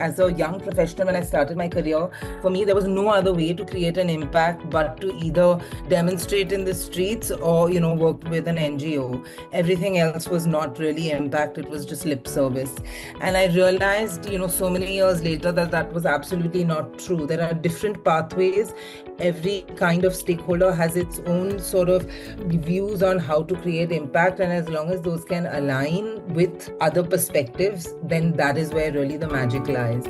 as a young professional, when I started my career, for me, there was no other way to create an impact but to either demonstrate in the streets or, work with an NGO. Everything else was not really impact. It was just lip service. And I realized, so many years later that was absolutely not true. There are different pathways. Every kind of stakeholder has its own sort of views on how to create impact. And as long as those can align with other perspectives, then that is where really the magic lies.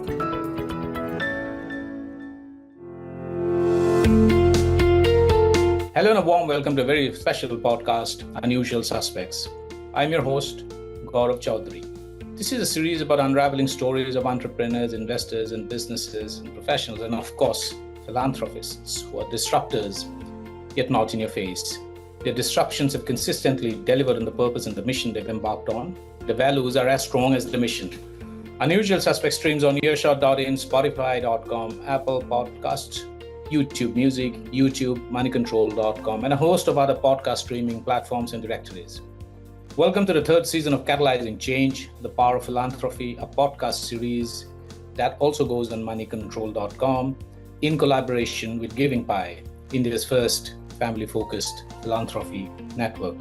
Hello and a warm welcome to a very special podcast, Unusual Suspects. I'm your host, Gaurav Chaudhary. This is a series about unraveling stories of entrepreneurs, investors, and businesses and professionals, and of course, philanthropists who are disruptors, yet not in your face. Their disruptions have consistently delivered on the purpose and the mission they've embarked on. The values are as strong as the mission. Unusual Suspect streams on Earshot.in, Spotify.com, Apple Podcasts, YouTube Music, YouTube, moneycontrol.com, and a host of other podcast streaming platforms and directories. Welcome to the third season of Catalyzing Change, The Power of Philanthropy, a podcast series that also goes on moneycontrol.com in collaboration with GivingPi, India's first family-focused philanthropy network.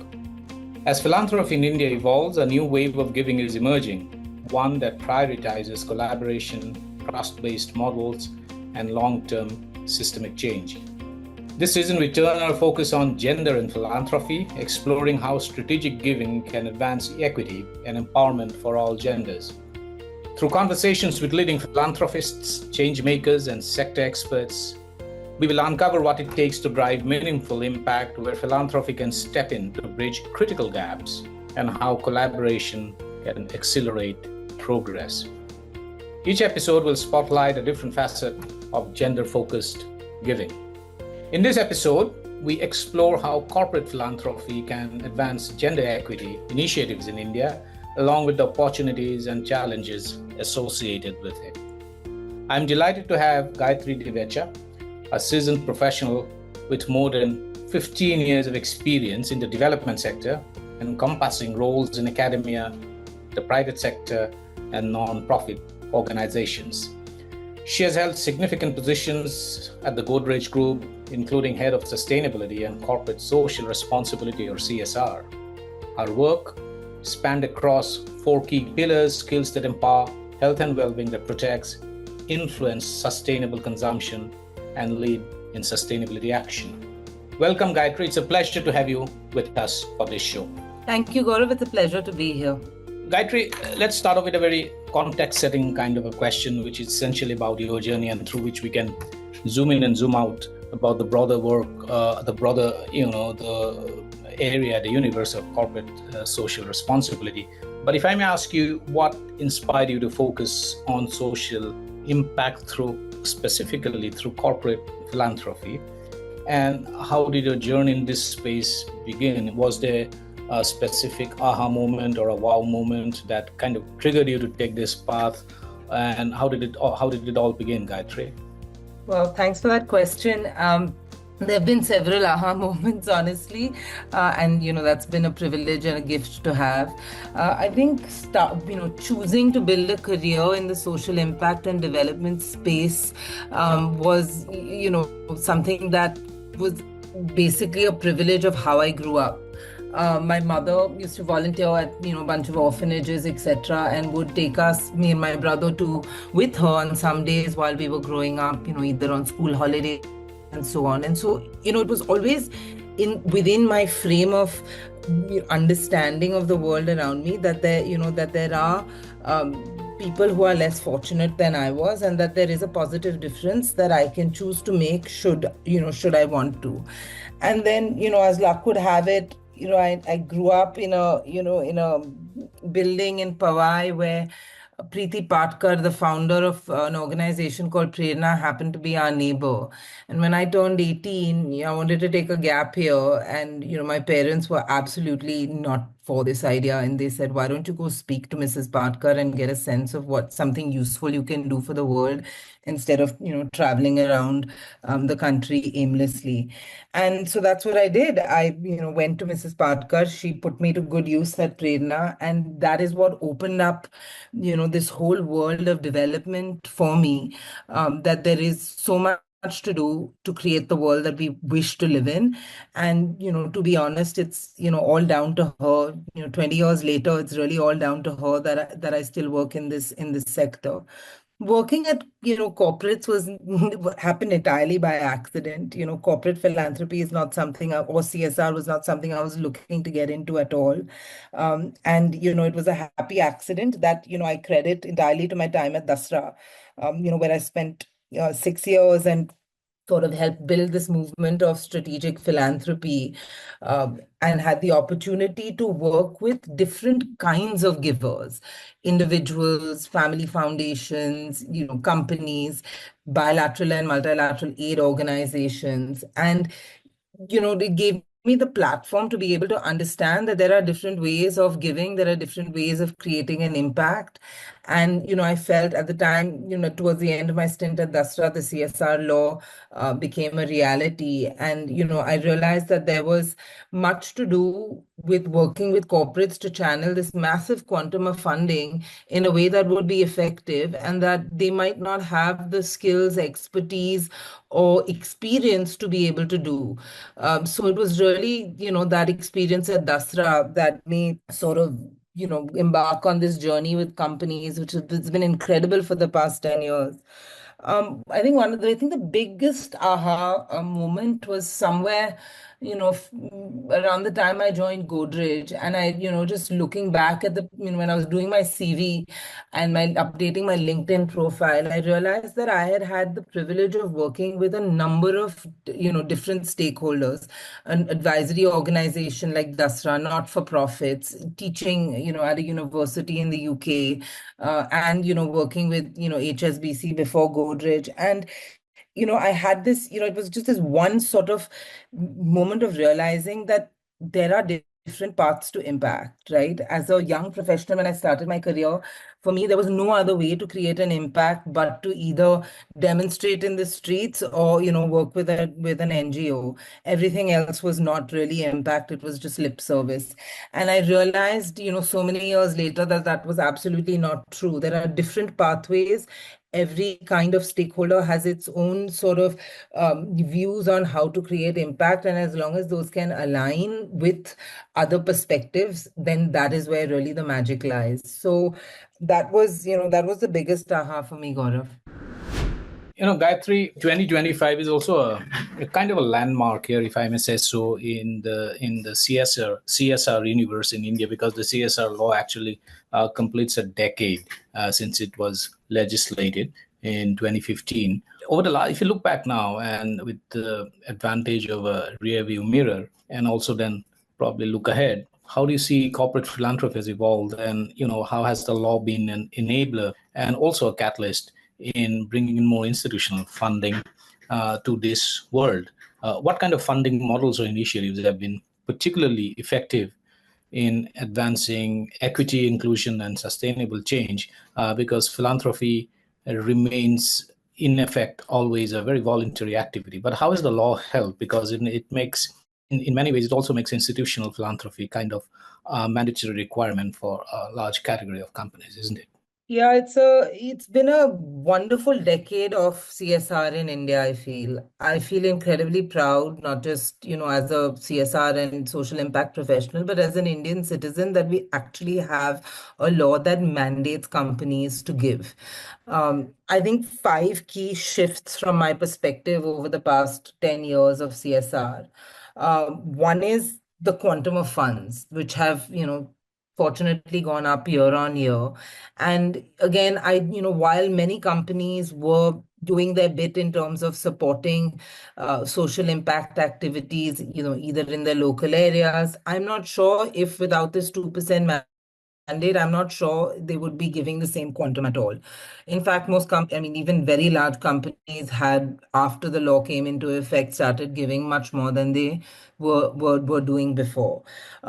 As philanthropy in India evolves, a new wave of giving is emerging, one that prioritizes collaboration, trust-based models, and long-term systemic change. This season, we turn our focus on gender and philanthropy, exploring how strategic giving can advance equity and empowerment for all genders. Through conversations with leading philanthropists, change makers, and sector experts, we will uncover what it takes to drive meaningful impact where philanthropy can step in to bridge critical gaps and how collaboration can accelerate progress. Each episode will spotlight a different facet of gender-focused giving. In this episode, we explore how corporate philanthropy can advance gender equity initiatives in India, along with the opportunities and challenges associated with it. I'm delighted to have Gayatri Divecha, a seasoned professional with more than 15 years of experience in the development sector, encompassing roles in academia, the private sector, and non-profit organizations. She has held significant positions at the Godrej Group, including Head of Sustainability and Corporate Social Responsibility, or CSR. Her work spanned across 4 key pillars: skills that empower, health and well-being that protects, influence sustainable consumption, and lead in sustainability action. Welcome, Gayatri. It's a pleasure to have you with us for this show. Thank you, Gaurav. It's a pleasure to be here. Gayatri, let's start off with a very context-setting kind of a question, which is essentially about your journey and through which we can zoom in and zoom out about the broader work, the area, the universe of corporate social responsibility. But if I may ask you, what inspired you to focus on social impact specifically through corporate philanthropy? And how did your journey in this space begin? Was there a specific aha moment or a wow moment that kind of triggered you to take this path? And how did it all begin, Gayatri? Well, thanks for that question. There have been several aha moments, honestly, and that's been a privilege and a gift to have. I think choosing to build a career in the social impact and development space was something that was basically a privilege of how I grew up. My mother used to volunteer at a bunch of orphanages, etc., and would take us, me and my brother, with her on some days while we were growing up, either on school holidays and so on. And so, it was always within my frame of understanding of the world around me that there are people who are less fortunate than I was, and that there is a positive difference that I can choose to make should I want to. And then, as luck would have it, I grew up in a building in Powai where Preeti Patkar, the founder of an organization called Prerna, happened to be our neighbor. And when I turned 18, I wanted to take a gap here. And, my parents were absolutely not for this idea, and they said, why don't you go speak to Mrs. Patkar and get a sense of what something useful you can do for the world instead of, traveling around the country aimlessly. And so that's what I did. I, went to Mrs. Patkar. She put me to good use at Prerna, and that is what opened up, this whole world of development for me. That there is so much to do to create the world that we wish to live in. And, to be honest, it's, all down to her. 20 years later, it's really all down to her that I still work in this sector. Working at, corporates was happened entirely by accident. Corporate philanthropy is not something, or CSR was not something I was looking to get into at all. And, it was a happy accident that, I credit entirely to my time at Dasra, where I spent 6 years and sort of helped build this movement of strategic philanthropy, and had the opportunity to work with different kinds of givers, individuals, family foundations, companies, bilateral and multilateral aid organizations. And, it gave me the platform to be able to understand that there are different ways of giving, there are different ways of creating an impact. And, I felt at the time, towards the end of my stint at Dasra, the CSR law became a reality. And, I realized that there was much to do with working with corporates to channel this massive quantum of funding in a way that would be effective, and that they might not have the skills, expertise, or experience to be able to do. So it was really, that experience at Dasra that made sort of, embark on this journey with companies, which has been incredible for the past 10 years. I think the biggest aha moment was somewhere, around the time I joined Godrej, and I, just looking back at when I was doing my CV and updating my LinkedIn profile, I realized that I had had the privilege of working with a number of, different stakeholders, an advisory organization like Dasra, not for profits, teaching, at a university in the UK, and, working with, HSBC before Godrej. And, I had this, it was just this one sort of moment of realizing that there are different paths to impact, right? As a young professional, when I started my career, for me, there was no other way to create an impact but to either demonstrate in the streets or, work with an NGO. Everything else was not really impact. It was just lip service. And I realized, so many years later that that was absolutely not true. There are different pathways. Every kind of stakeholder has its own sort of views on how to create impact. And as long as those can align with other perspectives, then that is where really the magic lies. So that was the biggest aha for me, Gaurav. Gayatri, 2025 is also a kind of a landmark here, if I may say so, in the CSR universe in India, because the CSR law actually completes a decade since it was legislated in 2015. Over the last, if you look back now, and with the advantage of a rear view mirror, and also then probably look ahead, how do you see corporate philanthropy has evolved, and how has the law been an enabler and also a catalyst in bringing in more institutional funding to this world? What kind of funding models or initiatives have been particularly effective in advancing equity, inclusion, and sustainable change? Because philanthropy remains, in effect, always a very voluntary activity. But how has the law helped? Because it makes, in many ways, it also makes institutional philanthropy kind of a mandatory requirement for a large category of companies, isn't it? Yeah, it's been a wonderful decade of CSR in India, I feel. I feel incredibly proud, not just, as a CSR and social impact professional, but as an Indian citizen, that we actually have a law that mandates companies to give. I think five key shifts from my perspective over the past 10 years of CSR. One is the quantum of funds, which have, fortunately gone up year on year. And again, while many companies were doing their bit in terms of supporting social impact activities, either in their local areas, I'm not sure if without this 2% mandate, I'm not sure they would be giving the same quantum at all. In fact, even very large companies had, after the law came into effect, started giving much more than they were doing before.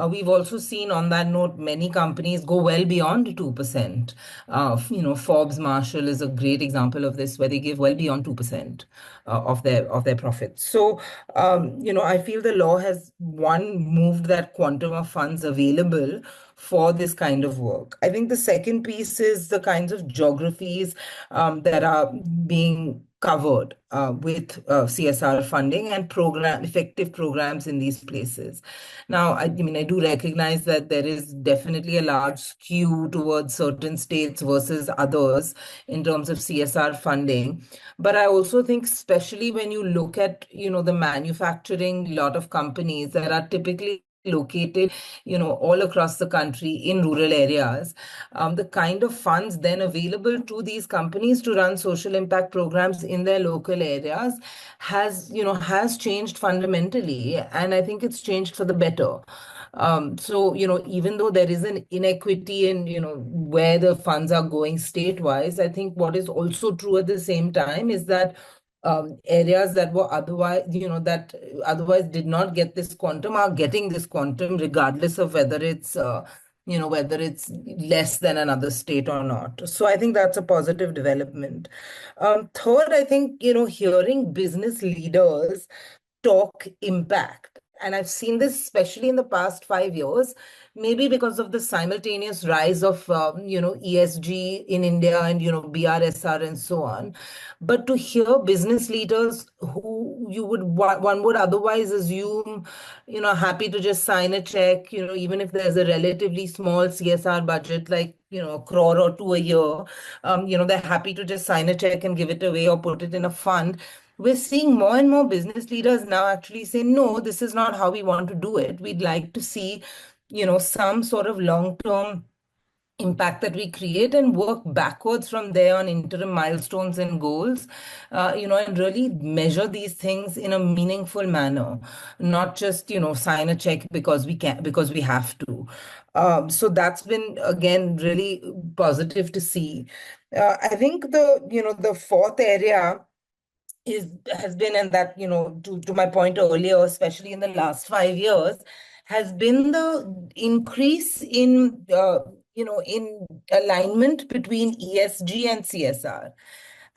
We've also seen on that note many companies go well beyond 2%. Forbes Marshall is a great example of this, where they give well beyond 2% of their profits. So, I feel the law has moved that quantum of funds available for this kind of work. I think the second piece is the kinds of geographies that are being covered with CSR funding and effective programs in these places. Now, I mean, I do recognize that there is definitely a large skew towards certain states versus others in terms of CSR funding. But I also think, especially when you look at, the manufacturing lot of companies that are typically located, all across the country in rural areas, the kind of funds then available to these companies to run social impact programs in their local areas has changed fundamentally, and I think it's changed for the better. So, even though there is an inequity in, where the funds are going state-wise, I think what is also true at the same time is that areas that were otherwise, that otherwise did not get this quantum are getting this quantum, regardless of whether it's less than another state or not. So I think that's a positive development. Third, I think, hearing business leaders talk impact. And I've seen this especially in the past 5 years, maybe because of the simultaneous rise of, ESG in India and, BRSR and so on. But to hear business leaders who one would otherwise assume, happy to just sign a check, even if there's a relatively small CSR budget, like, a crore or two a year, they're happy to just sign a check and give it away or put it in a fund. We're seeing more and more business leaders now actually say, no, this is not how we want to do it. We'd like to see, some sort of long-term impact that we create and work backwards from there on interim milestones and goals, and really measure these things in a meaningful manner, not just, sign a check because because we have to. So that's been, again, really positive to see. I think the fourth area has been, and that, to my point earlier, especially in the last 5 years, has been the increase in alignment between ESG and CSR.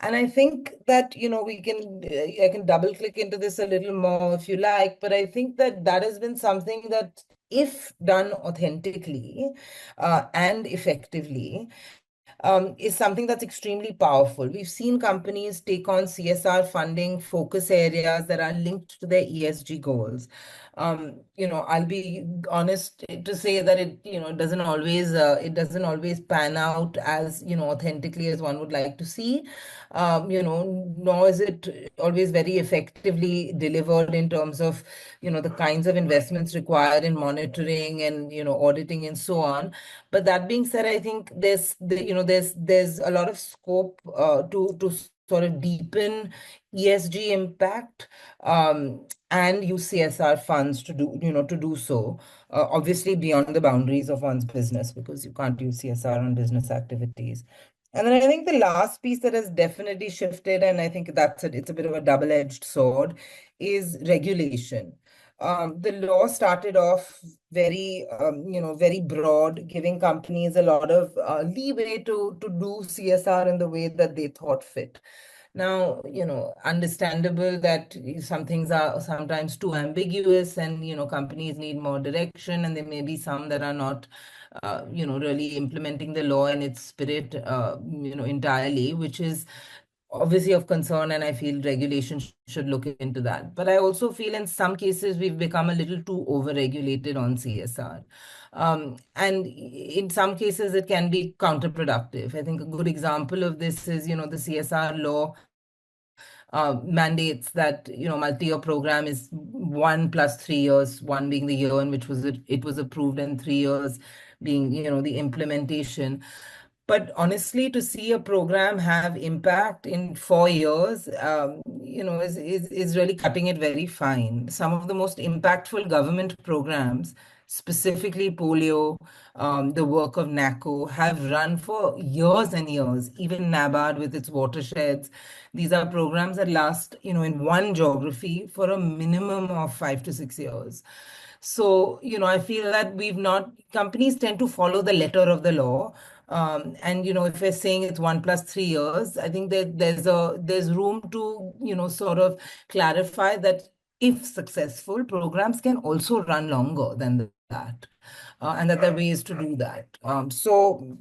And I think that, I can double click into this a little more if you like, but I think that that has been something that, if done authentically and effectively, is something that's extremely powerful. We've seen companies take on CSR funding focus areas that are linked to their ESG goals. I'll be honest to say that it doesn't always pan out as, authentically as one would like to see. Nor is it always very effectively delivered in terms of, the kinds of investments required in monitoring and, auditing and so on. But that being said, I think there's a lot of scope to sort of deepen ESG impact and use CSR funds to do so. Obviously beyond the boundaries of one's business, because you can't use CSR on business activities. And then I think the last piece that has definitely shifted, and I think it's a bit of a double-edged sword, is regulation. The law started off very broad, giving companies a lot of leeway to do CSR in the way that they thought fit. Now, understandable that some things are sometimes too ambiguous, and, companies need more direction, and there may be some that are not, really implementing the law in its spirit, entirely, which is obviously of concern, and I feel regulation should look into that. But I also feel in some cases we've become a little too over-regulated on CSR. And in some cases it can be counterproductive. I think a good example of this is, the CSR law mandates that, multi-year program is 1 + 3 years, one being the year in which it was approved, and 3 years being, the implementation. But honestly, to see a program have impact in 4 years, is really cutting it very fine. Some of the most impactful government programs specifically polio, the work of NACO, have run for years and years. Even NABARD with its watersheds. These are programs that last, in one geography for a minimum of 5 to 6 years. So, I feel that companies tend to follow the letter of the law. And if we're saying it's 1 plus 3 years, I think that there's room to sort of clarify that if successful, programs can also run longer than that, and that there are ways to do that. So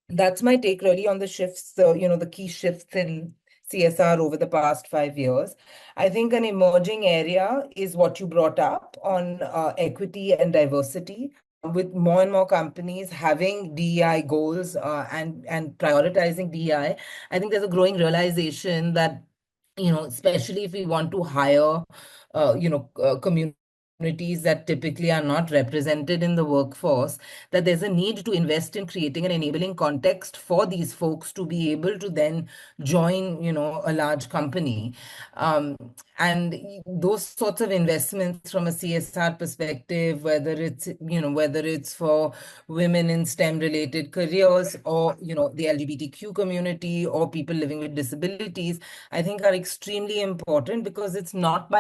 that's my take really on the shifts, the key shifts in CSR over the past 5 years. I think an emerging area is what you brought up on equity and diversity. With more and more companies having DEI goals and prioritizing DEI, I think there's a growing realization that, especially if we want to hire, communities that typically are not represented in the workforce, that there's a need to invest in creating an enabling context for these folks to be able to then join, a large company. And those sorts of investments from a CSR perspective, whether it's for women in STEM related careers, or, the LGBTQ community, or people living with disabilities, I think are extremely important, because it's not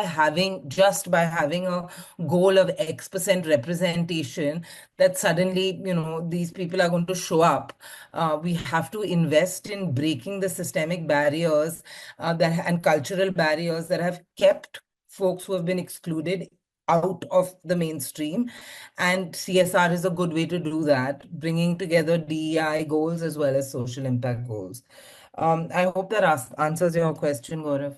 just by having a goal of X% representation that suddenly, these people are going to show up. We have to invest in breaking the systemic barriers and cultural barriers that have kept folks who have been excluded out of the mainstream. And CSR is a good way to do that, bringing together DEI goals as well as social impact goals. I hope that answers your question, Gaurav.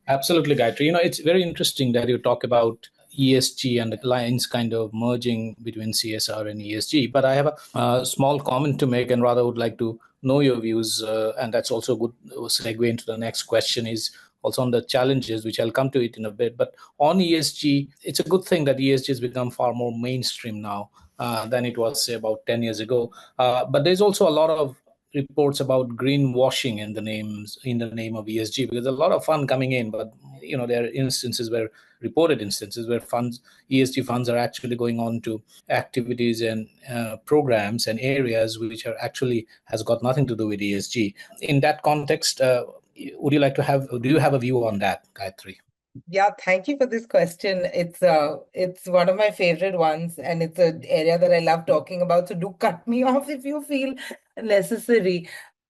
Absolutely, Gayatri. It's very interesting that you talk about ESG and the lines kind of merging between CSR and ESG. But I have a small comment to make, and rather would like to know your views. And that's also a good segue into the next question, is also on the challenges, which I'll come to it in a bit. But on ESG, it's a good thing that ESG has become far more mainstream now than it was, say, about 10 years ago. But there's also a lot of reports about greenwashing in the name of ESG, because there's a lot of fund coming in, but there are reported instances where ESG funds are actually going on to activities and programs and areas which are actually has got nothing to do with ESG. In that context, do you have a view on that, Gayatri? Yeah, thank you for this question. It's one of my favorite ones, and it's an area that I love talking about. So do cut me off if you feel necessary.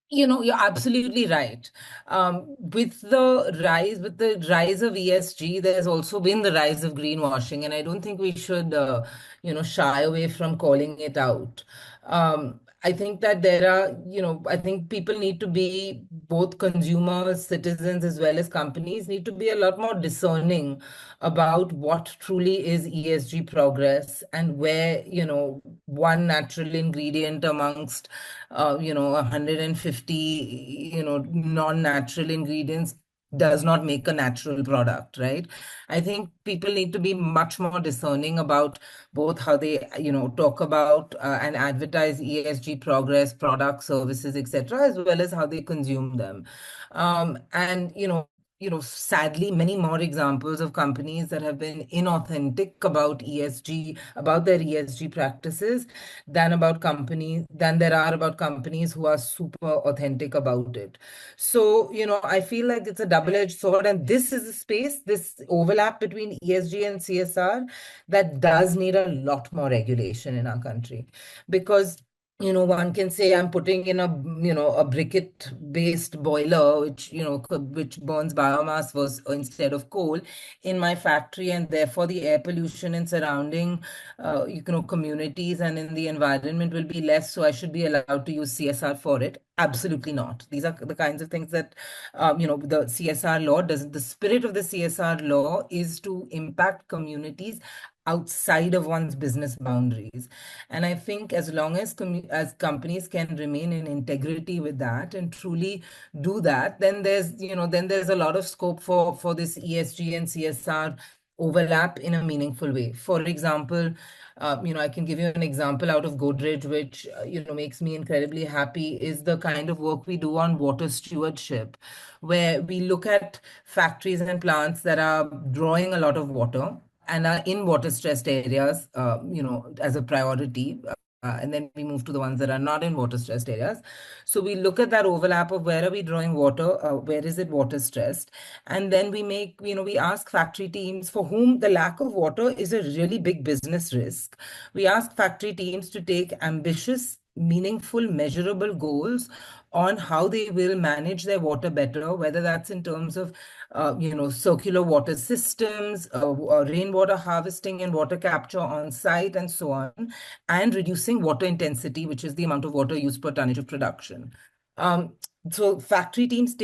You're absolutely right. With the rise of ESG, there's also been the rise of greenwashing, and I don't think we should, shy away from calling it out. I think that I think people need to be, both consumers, citizens, as well as companies, need to be a lot more discerning about what truly is ESG progress, and where, one natural ingredient amongst 150, non-natural ingredients does not make a natural product, right? I think people need to be much more discerning about both how they, talk about and advertise ESG progress, products, services, etc., as well as how they consume them. And sadly, many more examples of companies that have been inauthentic about ESG, about their ESG practices, than there are about companies who are super authentic about it. So, I feel like it's a double-edged sword, and this is a space, this overlap between ESG and CSR, that does need a lot more regulation in our country. Because one can say I'm putting in a briquette-based boiler, which burns biomass instead of coal in my factory, and therefore the air pollution in surrounding, communities and in the environment will be less. So I should be allowed to use CSR for it. Absolutely not. These are the kinds of things that, the CSR law doesn't. The spirit of the CSR law is to impact communities outside of one's business boundaries. And I think as long as companies can remain in integrity with that and truly do that, then there's a lot of scope for this ESG and CSR overlap in a meaningful way. For example, I can give you an example out of Godrej, which makes me incredibly happy, is the kind of work we do on water stewardship, where we look at factories and plants that are drawing a lot of water, and are in water-stressed areas, as a priority. And then we move to the ones that are not in water-stressed areas. So we look at that overlap of where are we drawing water, where is it water-stressed, and then we ask factory teams for whom the lack of water is a really big business risk. We ask factory teams to take ambitious, meaningful, measurable goals on how they will manage their water better, whether that's in terms of circular water systems, rainwater harvesting and water capture on site, and so on, and reducing water intensity, which is the amount of water used per tonnage of production. So factory teams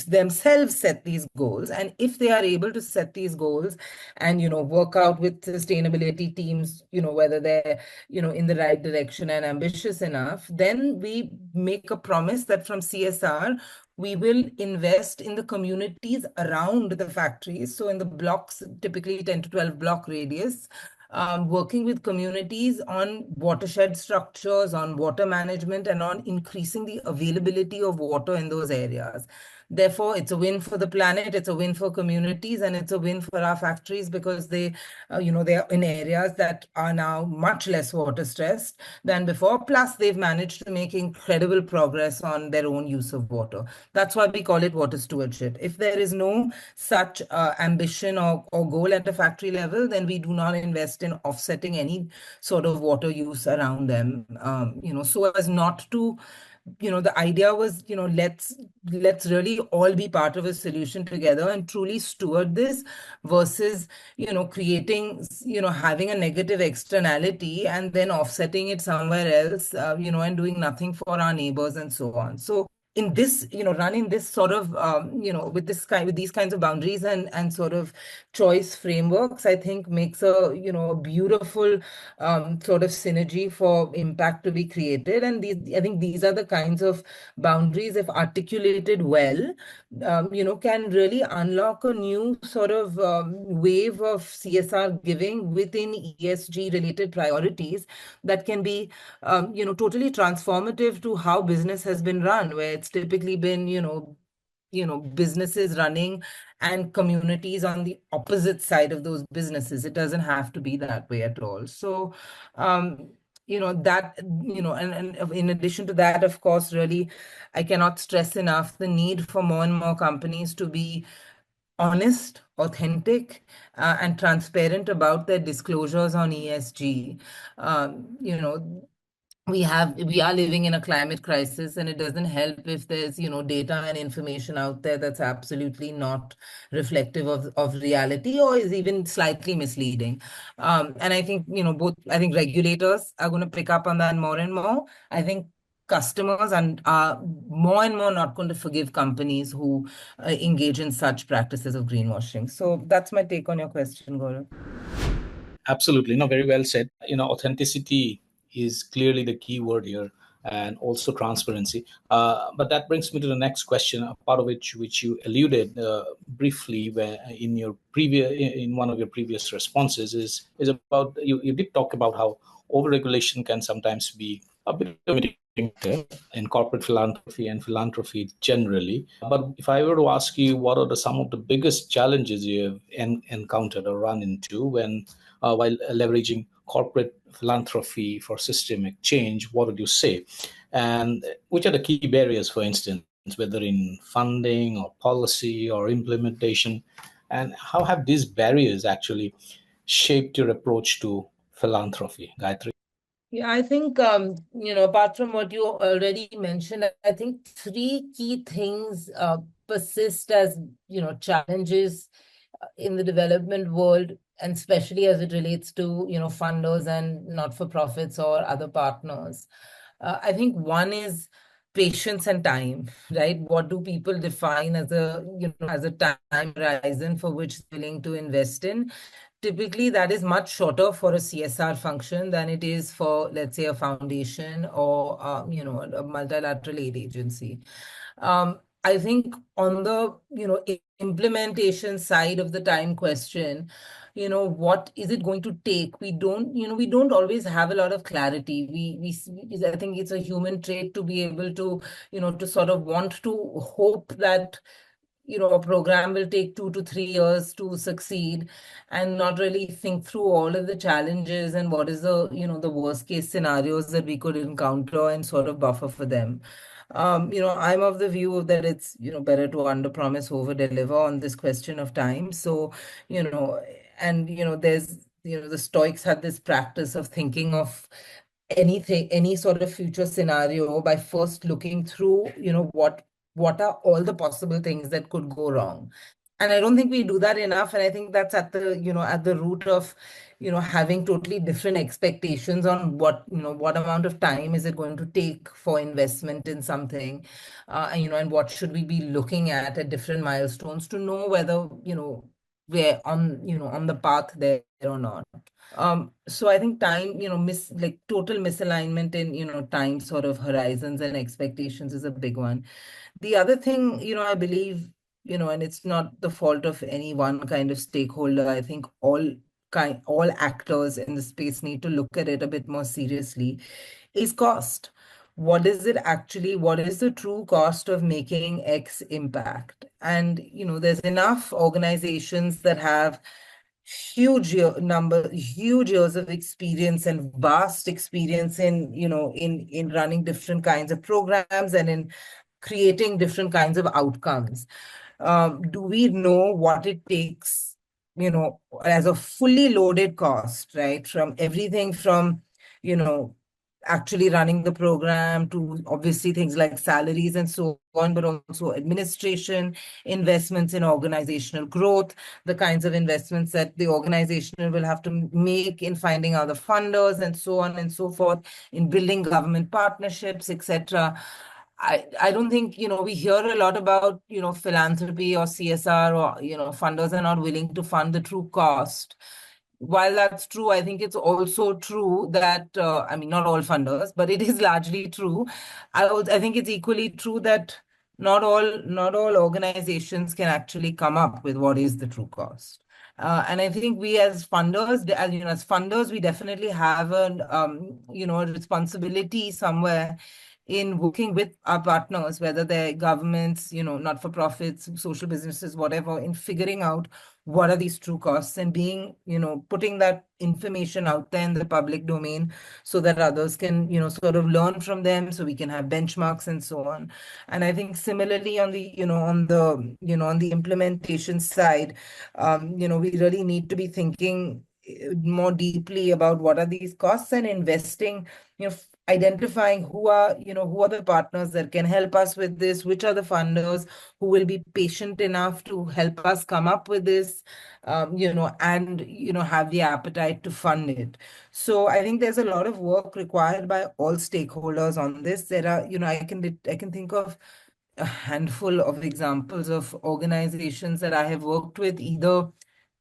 themselves set these goals, and if they are able to set these goals and work out with sustainability teams, whether they're in the right direction and ambitious enough, then we make a promise that from CSR we will invest in the communities around the factories. So in the blocks, typically 10 to 12 block radius, working with communities on watershed structures, on water management, and on increasing the availability of water in those areas. Therefore, it's a win for the planet, it's a win for communities, and it's a win for our factories because they are in areas that are now much less water stressed than before. Plus, they've managed to make incredible progress on their own use of water. That's why we call it water stewardship. If there is no such ambition or goal at a factory level, then we do not invest in offsetting any sort of water use around them, so as not to the idea was, let's really all be part of a solution together and truly steward this versus, creating, having a negative externality and then offsetting it somewhere else, and doing nothing for our neighbors and so on. So in this, running this sort of, with these kinds of boundaries and sort of choice frameworks, I think makes a beautiful sort of synergy for impact to be created. And I think these are the kinds of boundaries, if articulated well, can really unlock a new sort of wave of CSR giving within ESG related priorities that can be, totally transformative to how business has been run, where it's typically been, businesses running and communities on the opposite side of those businesses. It doesn't have to be that way at all. So, and in addition to that, of course, really, I cannot stress enough the need for more and more companies to be honest, authentic, and transparent about their disclosures on ESG. We are living in a climate crisis, and it doesn't help if there's data and information out there that's absolutely not reflective of reality or is even slightly misleading. And I think I think regulators are going to pick up on that more and more. I think customers are more and more not going to forgive companies who engage in such practices of greenwashing. So that's my take on your question, Gaurav. Absolutely. No, very well said. Authenticity is clearly the key word here, and also transparency. But that brings me to the next question, a part of which you alluded briefly, where in one of your previous responses is about you did talk about how overregulation can sometimes be a bit limiting in corporate philanthropy and philanthropy generally. But if I were to ask you, what are some of the biggest challenges you have encountered or run into while leveraging corporate philanthropy for systemic change, what would you say? And which are the key barriers, for instance, whether in funding or policy or implementation? And how have these barriers actually shaped your approach to philanthropy, Gayatri? Yeah, I think, apart from what you already mentioned, I think three key things persist as, challenges in the development world, and especially as it relates to, funders and not-for-profits or other partners. I think one is patience and time, right? What do people define as a time horizon for which they're willing to invest in? Typically, that is much shorter for a CSR function than it is for, let's say, a foundation or, a multilateral aid agency. I think on the, implementation side of the time question, what is it going to take? We don't always have a lot of clarity. I think it's a human trait to be able to, to sort of want to hope that a program will take 2 to 3 years to succeed, and not really think through all of the challenges and what is the worst case scenarios that we could encounter and sort of buffer for them. I'm of the view that it's, better to underpromise, over deliver on this question of time. So, and, there's, the Stoics had this practice of thinking of anything, any sort of future scenario by first looking through, what are all the possible things that could go wrong. And I don't think we do that enough. And I think that's at the root of, having totally different expectations on what amount of time is it going to take for investment in something, and what should we be looking at different milestones to know whether, we're on the path there or not. So I think time, like total misalignment in, time sort of horizons and expectations is a big one. The other thing, I believe, and it's not the fault of any one kind of stakeholder. I think all actors in the space need to look at it a bit more seriously, is cost. What is it actually? What is the true cost of making X impact? And, there's enough organizations that have huge years of experience and vast experience in, in running different kinds of programs and in creating different kinds of outcomes. Do we know what it takes, as a fully loaded cost, right? From everything from, you know, actually running the program to obviously things like salaries and so on, but also administration, investments in organizational growth, the kinds of investments that the organization will have to make in finding other funders and so on and so forth, in building government partnerships, etc. I don't think, we hear a lot about, philanthropy or CSR, or, funders are not willing to fund the true cost. While that's true, I think it's also true that, I mean, not all funders, but it is largely true. I think it's equally true that not all organizations can actually come up with what is the true cost. And I think we as funders, as funders, we definitely have a responsibility somewhere in working with our partners, whether they're governments, not-for-profits, social businesses, whatever, in figuring out what are these true costs and putting that information out there in the public domain so that others can, sort of learn from them, so we can have benchmarks and so on. And I think similarly on the implementation side, we really need to be thinking more deeply about what are these costs and investing, identifying who are the partners that can help us with this, which are the funders who will be patient enough to help us come up with this, and have the appetite to fund it. So I think there's a lot of work required by all stakeholders on this. There are, I can think of a handful of examples of organizations that I have worked with, either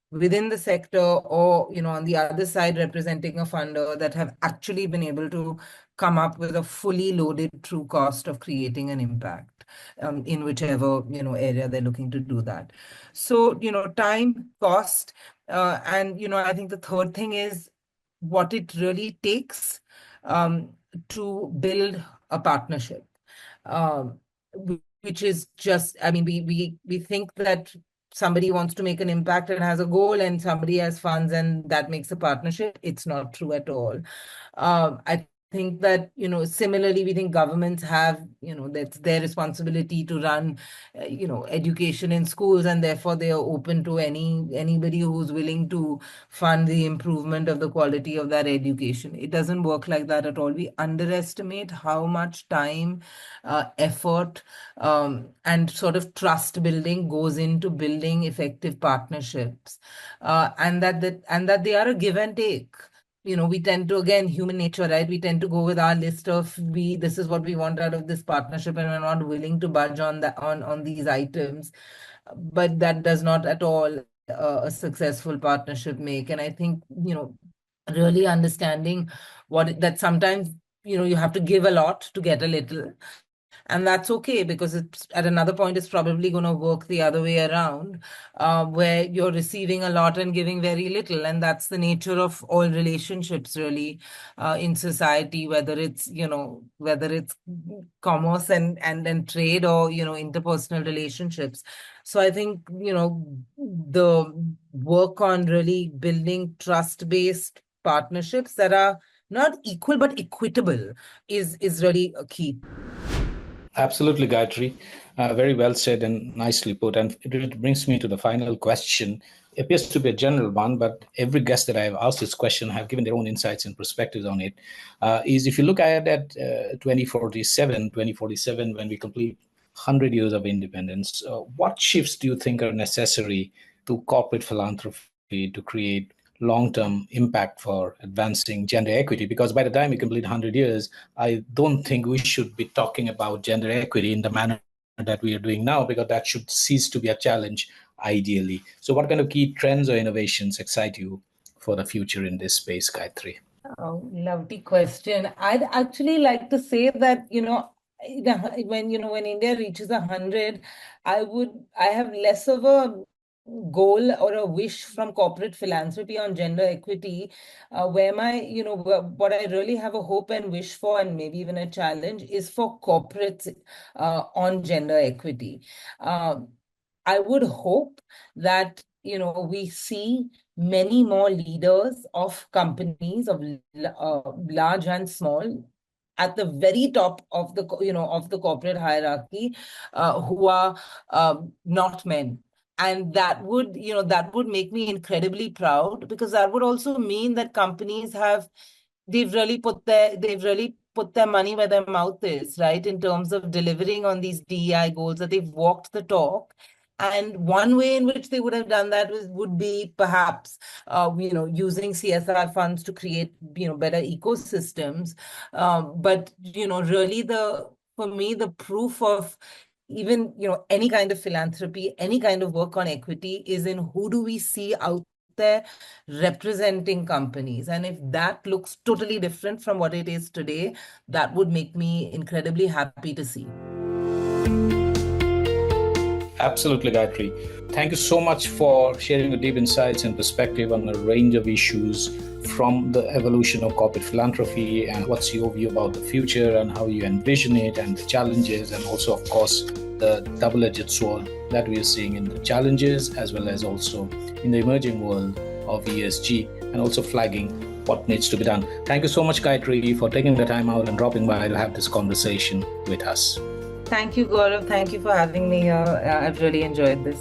within the sector or, on the other side representing a funder, that have actually been able to come up with a fully loaded true cost of creating an impact, in whichever, area they're looking to do that. So, time, cost, and, I think the third thing is what it really takes, to build a partnership. Um, which is just, I mean, we think that somebody wants to make an impact and has a goal, and somebody has funds, and that makes a partnership. It's not true at all. I think that, similarly, we think governments have, that's their responsibility to run, education in schools, and therefore they are open to anybody who's willing to fund the improvement of the quality of that education. It doesn't work like that at all. We underestimate how much time, effort, and sort of trust building goes into building effective partnerships, and that they are a give and take. We tend to, again, human nature, right? We tend to go with our list of this is what we want out of this partnership, and we're not willing to budge on these items. But that does not at all, a successful partnership make. And I think, really understanding that sometimes, you have to give a lot to get a little. And that's okay, because it's at another point it's probably going to work the other way around, where you're receiving a lot and giving very little. And that's the nature of all relationships, really, in society, whether it's commerce and trade, or interpersonal relationships. So I think the work on really building trust-based partnerships that are not equal but equitable is really a key. Absolutely, Gayatri. Very well said and nicely put. And it brings me to the final question. It appears to be a general one, but every guest that I have asked this question have given their own insights and perspectives on it. Is if you look at it at 2047, when we complete 100 years of independence, what shifts do you think are necessary to corporate philanthropy to create long-term impact for advancing gender equity? Because by the time we complete 100 years, I don't think we should be talking about gender equity in the manner that we are doing now, because that should cease to be a challenge ideally. So what kind of key trends or innovations excite you for the future in this space, Gayatri? Oh, lovely question. I'd actually like to say that, when India reaches 100, I have less of a goal or a wish from corporate philanthropy on gender equity, where what I really have a hope and wish for, and maybe even a challenge, is for corporates on gender equity. I would hope that, we see many more leaders of companies, of large and small, at the very top of the corporate hierarchy, who are not men. And that would make me incredibly proud, because that would also mean that companies they've really put their money where their mouth is, right, in terms of delivering on these DEI goals, that they've walked the talk. And one way in which they would have done that would be perhaps, using CSR funds to create, better ecosystems. But, really for me, the proof of even, any kind of philanthropy, any kind of work on equity, is in who do we see out there representing companies. And if that looks totally different from what it is today, that would make me incredibly happy to see. Absolutely, Gayatri. Thank you so much for sharing your deep insights and perspective on a range of issues, from the evolution of corporate philanthropy and what's your view about the future and how you envision it and the challenges, and also, of course, the double-edged sword that we are seeing in the challenges as well as also in the emerging world of ESG, and also flagging what needs to be done. Thank you so much, Gayatri, for taking the time out and dropping by to have this conversation with us. Thank you, Gaurav. Thank you for having me here. I've really enjoyed this.